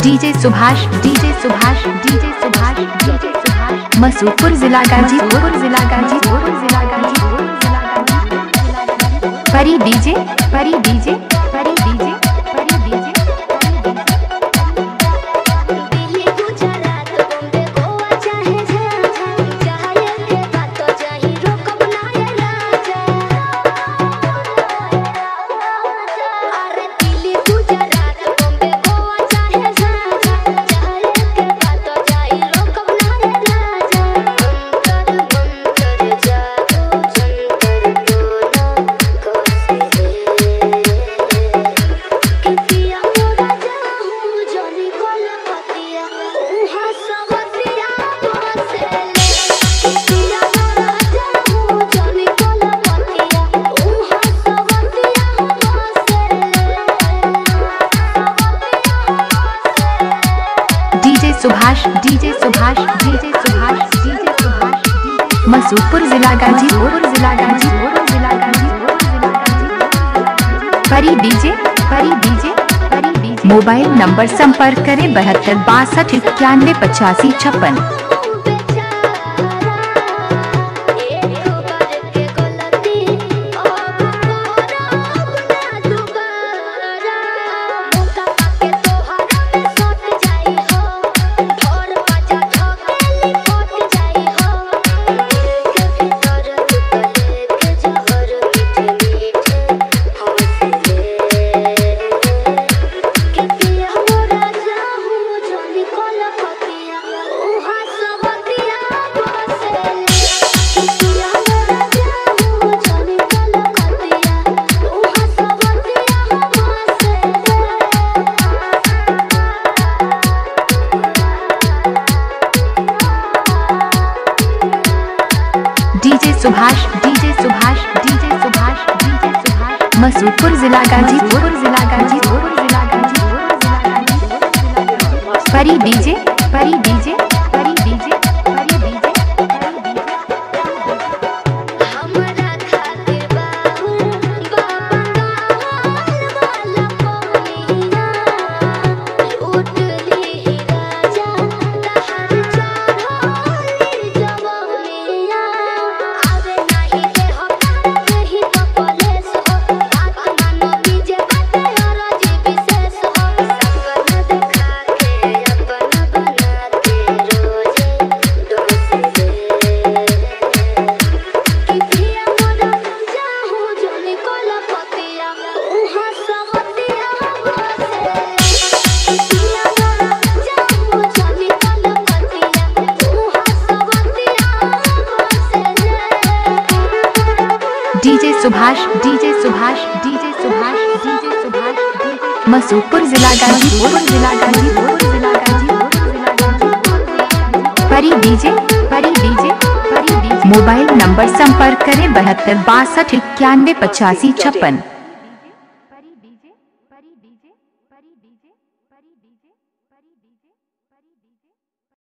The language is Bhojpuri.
डीजे सुभाष मसूपुर जिला गाजीपुर परी डीजे मसूपुर जिला गाजीपुर परी डीजे मोबाइल नंबर संपर्क करें 72 62 91 85 56। डीजे सुभाष मसूपुर जिला गाजीपुर परी डीजे सुभाष मसूपुर जिला गाजीपुर परी डीजे मोबाइल नंबर संपर्क करें 72 62 91 85 56।